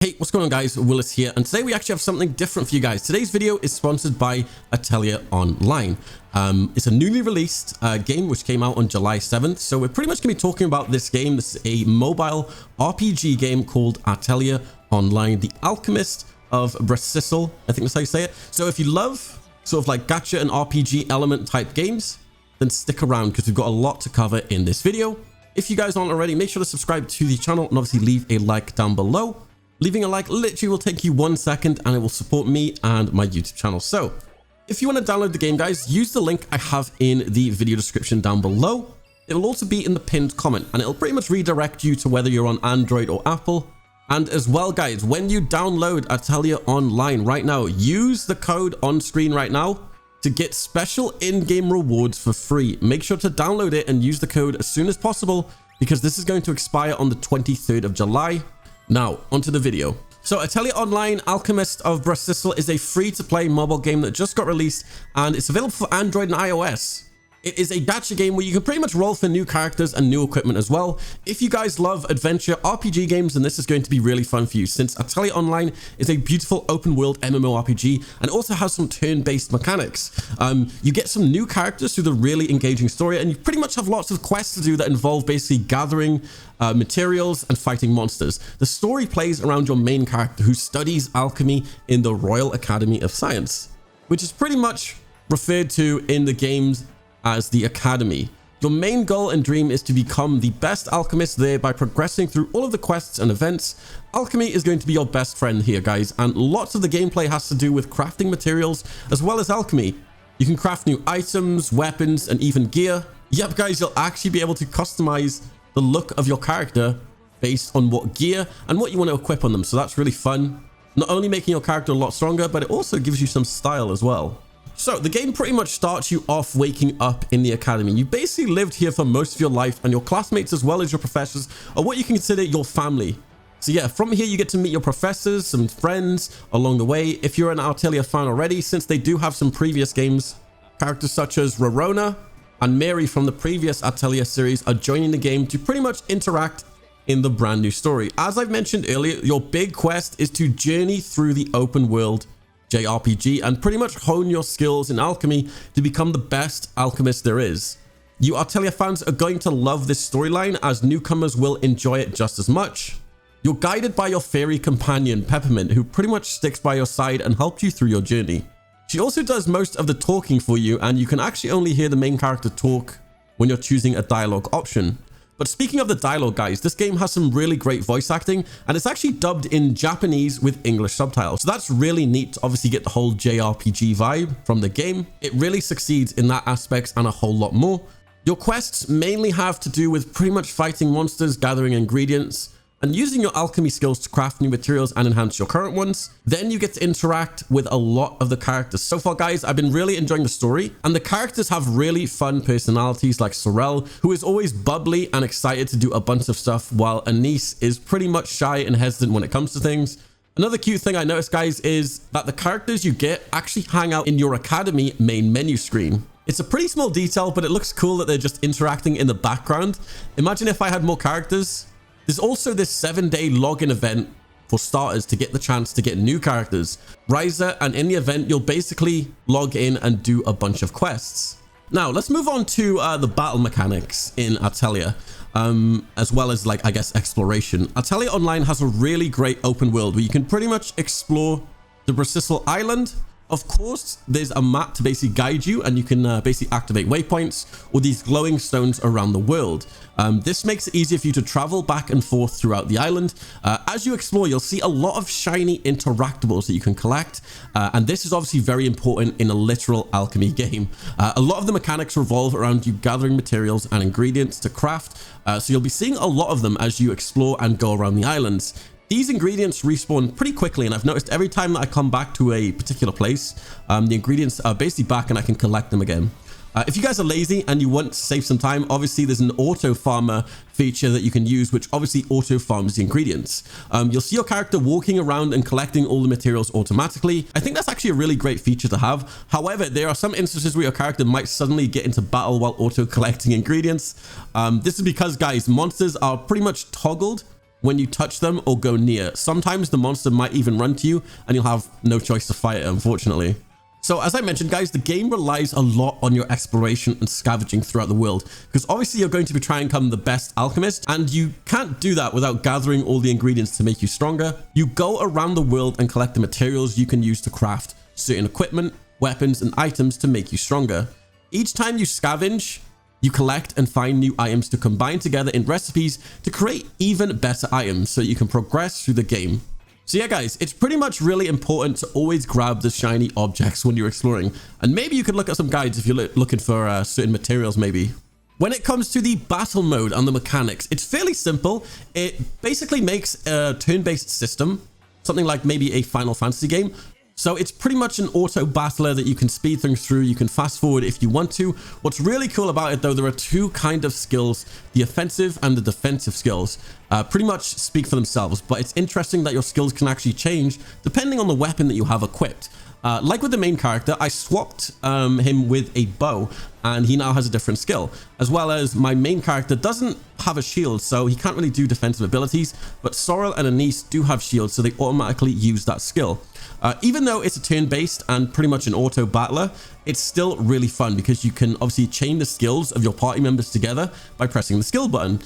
Hey, what's going on guys? Willis here, and today we actually have something different for you guys. Today's video is sponsored by Atelier Online. It's a newly released game which came out on July 7th. So we're pretty much going to be talking about this game. This is a mobile RPG game called Atelier Online, the Alchemist of Brasisil. I think that's how you say it. So if you love sort of like gacha and RPG element type games, then stick around because we've got a lot to cover in this video. If you guys aren't already, make sure to subscribe to the channel and obviously leave a like down below. Leaving a like literally will take you 1 second and it will support me and my YouTube channel. So if you want to download the game, guys, use the link I have in the video description down below. It will also be in the pinned comment and it'll pretty much redirect you to whether you're on Android or Apple. And as well, guys, when you download Atelier Online right now, use the code on screen right now to get special in-game rewards for free. Make sure to download it and use the code as soon as possible because this is going to expire on the 23rd of July. Now, onto the video. So Atelier Online Alchemist of Brasisil is a free-to-play mobile game that just got released and it's available for Android and iOS. It is a gacha game where you can pretty much roll for new characters and new equipment as well. If you guys love adventure RPG games, then this is going to be really fun for you since Atelier Online is a beautiful open world MMORPG and also has some turn-based mechanics. You get some new characters through the really engaging story and you pretty much have lots of quests to do that involve basically gathering materials and fighting monsters. The story plays around your main character who studies alchemy in the Royal Academy of Science, which is pretty much referred to in the games as the Academy. Your main goal and dream is to become the best alchemist there by progressing through all of the quests and events. Alchemy is going to be your best friend here, guys, and lots of the gameplay has to do with crafting materials as well as alchemy. You can craft new items, weapons, and even gear. Yep, guys, you'll actually be able to customize the look of your character based on what gear and what you want to equip on them. So that's really fun. Not only making your character a lot stronger, but it also gives you some style as well. So the game pretty much starts you off waking up in the academy. You basically lived here for most of your life and your classmates as well as your professors are what you can consider your family. So yeah, from here you get to meet your professors, some friends along the way. If you're an Atelier fan already, since they do have some previous games, characters such as Rorona and Mary from the previous Atelier series are joining the game to pretty much interact in the brand new story. As I've mentioned earlier, your big quest is to journey through the open world JRPG and pretty much hone your skills in alchemy to become the best alchemist there is. You Atelier fans are going to love this storyline as newcomers will enjoy it just as much. You're guided by your fairy companion Peppermint, who pretty much sticks by your side and helps you through your journey. She also does most of the talking for you and you can actually only hear the main character talk when you're choosing a dialogue option. But speaking of the dialogue, guys, this game has some really great voice acting and it's actually dubbed in Japanese with English subtitles. So that's really neat to obviously get the whole JRPG vibe from the game. It really succeeds in that aspect and a whole lot more. Your quests mainly have to do with pretty much fighting monsters, gathering ingredients, and using your alchemy skills to craft new materials and enhance your current ones. Then you get to interact with a lot of the characters. So far, guys, I've been really enjoying the story and the characters have really fun personalities like Sorel, who is always bubbly and excited to do a bunch of stuff, while Anise is pretty much shy and hesitant when it comes to things. Another cute thing I noticed, guys, is that the characters you get actually hang out in your Academy main menu screen. It's a pretty small detail, but it looks cool that they're just interacting in the background. Imagine if I had more characters. There's also this 7-day login event for starters to get the chance to get new characters, Riser, and in the event, you'll basically log in and do a bunch of quests. Now, let's move on to the battle mechanics in Atelier, as well as, like, I guess, exploration. Atelier Online has a really great open world where you can pretty much explore the Brasisil Island. Of course, there's a map to basically guide you and you can basically activate waypoints or these glowing stones around the world. This makes it easier for you to travel back and forth throughout the island. As you explore, you'll see a lot of shiny interactables that you can collect. And this is obviously very important in a literal alchemy game. A lot of the mechanics revolve around you gathering materials and ingredients to craft. So you'll be seeing a lot of them as you explore and go around the islands. These ingredients respawn pretty quickly, and I've noticed every time that I come back to a particular place, the ingredients are basically back and I can collect them again. If you guys are lazy and you want to save some time, obviously there's an auto farmer feature that you can use, which obviously auto farms the ingredients. You'll see your character walking around and collecting all the materials automatically. I think that's actually a really great feature to have. However, there are some instances where your character might suddenly get into battle while auto collecting ingredients. This is because, guys, monsters are pretty much toggled when you touch them or go near. Sometimes the monster might even run to you and you'll have no choice to fight it, unfortunately. So as I mentioned, guys, the game relies a lot on your exploration and scavenging throughout the world, because obviously you're going to be trying to become the best alchemist, and you can't do that without gathering all the ingredients to make you stronger. You go around the world and collect the materials you can use to craft certain equipment, weapons, and items to make you stronger. Each time you scavenge, you collect and find new items to combine together in recipes to create even better items so you can progress through the game. So yeah, guys, it's pretty much really important to always grab the shiny objects when you're exploring. And maybe you could look at some guides if you're looking for certain materials maybe. When it comes to the battle mode and the mechanics, it's fairly simple. It basically makes a turn-based system, something like maybe a Final Fantasy game. So it's pretty much an auto battler that you can speed things through. You can fast forward if you want to. What's really cool about it though, there are two kind of skills, the offensive and the defensive skills. Pretty much speak for themselves, but it's interesting that your skills can actually change depending on the weapon that you have equipped. Like with the main character, I swapped him with a bow and he now has a different skill, as well as my main character doesn't have a shield, so he can't really do defensive abilities, but Sorrel and Anise do have shields, so they automatically use that skill. Even though it's a turn-based and pretty much an auto battler, it's still really fun because you can obviously chain the skills of your party members together by pressing the skill button.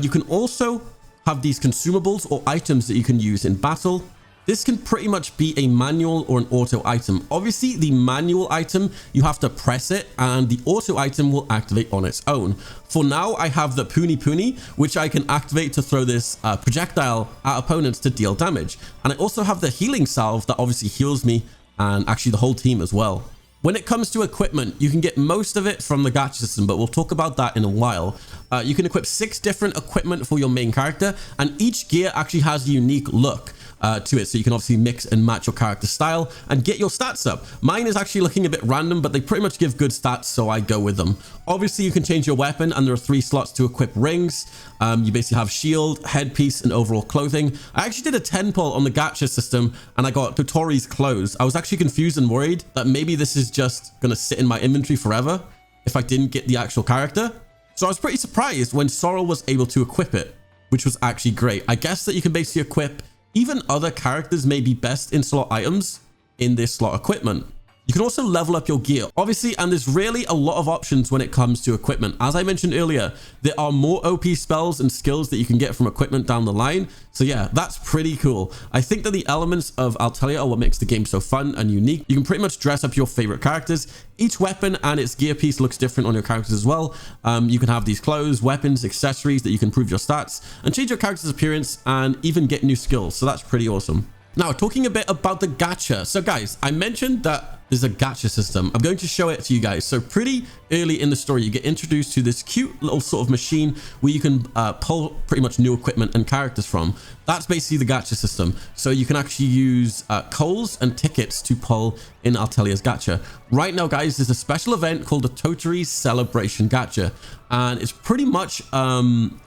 You can also have these consumables or items that you can use in battle. This can pretty much be a manual or an auto item. Obviously, the manual item, you have to press it and the auto item will activate on its own. For now, I have the Puni Puni, which I can activate to throw this projectile at opponents to deal damage. And I also have the healing salve that obviously heals me and actually the whole team as well. When it comes to equipment, you can get most of it from the gacha system, but we'll talk about that in a while. You can equip 6 different equipment for your main character, and each gear actually has a unique look to it, so you can obviously mix and match your character style and get your stats up. Mine is actually looking a bit random, but they pretty much give good stats, so I go with them. Obviously, you can change your weapon, and there are 3 slots to equip rings. You basically have shield, headpiece, and overall clothing. I actually did a 10 pull on the gacha system, and I got Totori's clothes. I was actually confused and worried that maybe this is just gonna sit in my inventory forever if I didn't get the actual character. So I was pretty surprised when Sorrel was able to equip it, which was actually great. I guess that you can basically equip even other characters may be best in slot items in this slot equipment. You can also level up your gear, obviously, and there's really a lot of options when it comes to equipment. As I mentioned earlier, there are more OP spells and skills that you can get from equipment down the line. So yeah, that's pretty cool. I think that the elements of Atelier are what makes the game so fun and unique. You can pretty much dress up your favorite characters. Each weapon and its gear piece looks different on your characters as well. You can have these clothes, weapons, accessories that you can improve your stats and change your character's appearance and even get new skills. So that's pretty awesome. Now, talking a bit about the gacha. So guys, I mentioned that there's a gacha system. I'm going to show it to you guys. So pretty early in the story, you get introduced to this cute little sort of machine where you can pull pretty much new equipment and characters from. That's basically the gacha system. So you can actually use coals and tickets to pull in Atelier's gacha. Right now, guys, there's a special event called the Totori Celebration Gacha. And it's pretty much a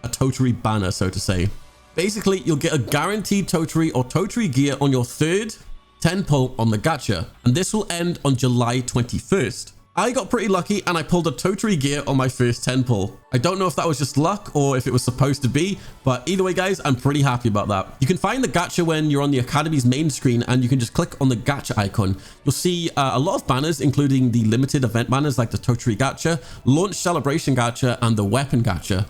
Totori banner, so to say. Basically, you'll get a guaranteed Totori or Totori gear on your 3rd 10 pull on the gacha, and this will end on July 21st. I got pretty lucky and I pulled a Totori gear on my first 10 pull. I don't know if that was just luck or if it was supposed to be, but either way, guys, I'm pretty happy about that. You can find the gacha when you're on the Academy's main screen, and you can just click on the gacha icon. You'll see a lot of banners, including the limited event banners like the Totori gacha, launch celebration gacha, and the weapon gacha.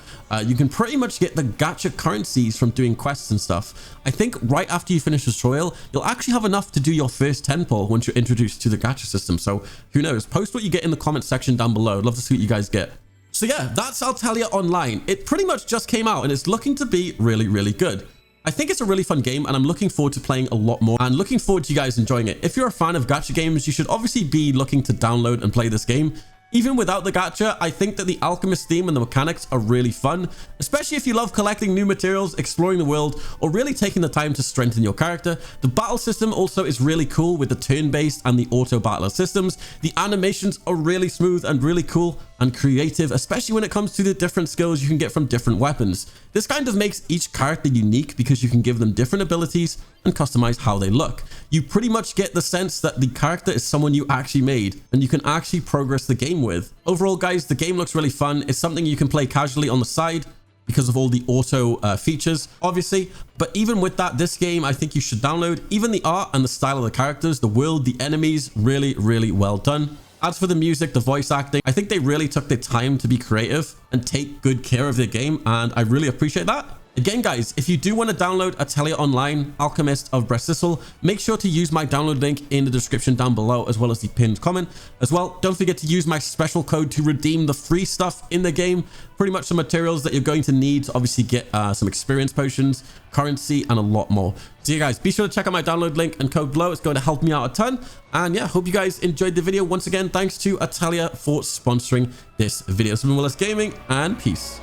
You can pretty much get the gacha currencies from doing quests and stuff. I think right after you finish the tutorial, you'll actually have enough to do your first 10 pull once you're introduced to the gacha system. So who knows? Post what you get in the comment section down below. I'd love to see what you guys get. So yeah, that's Atelier Online. It pretty much just came out and it's looking to be really, really good. I think it's a really fun game and I'm looking forward to playing a lot more and looking forward to you guys enjoying it. If you're a fan of gacha games, you should obviously be looking to download and play this game. Even without the gacha, I think that the alchemist theme and the mechanics are really fun, especially if you love collecting new materials, exploring the world, or really taking the time to strengthen your character. The battle system also is really cool with the turn-based and the auto battler systems. The animations are really smooth and really cool and creative, especially when it comes to the different skills you can get from different weapons. This kind of makes each character unique because you can give them different abilities and customize how they look. You pretty much get the sense that the character is someone you actually made and you can actually progress the game with. Overall, guys, the game looks really fun. It's something you can play casually on the side because of all the auto features, obviously. But even with that, this game, I think you should download. Even the art and the style of the characters, the world, the enemies, really, really well done. As for the music, the voice acting, I think they really took their time to be creative and take good care of their game, and I really appreciate that. Again, guys, if you do want to download Atelier Online, Alchemist of Brecissel, make sure to use my download link in the description down below, as well as the pinned comment. As well, don't forget to use my special code to redeem the free stuff in the game. Pretty much the materials that you're going to need to obviously get some experience potions, currency, and a lot more. So yeah, guys, be sure to check out my download link and code below. It's going to help me out a ton. And yeah, hope you guys enjoyed the video. Once again, thanks to Atelier for sponsoring this video. So, Willis Gaming, and peace.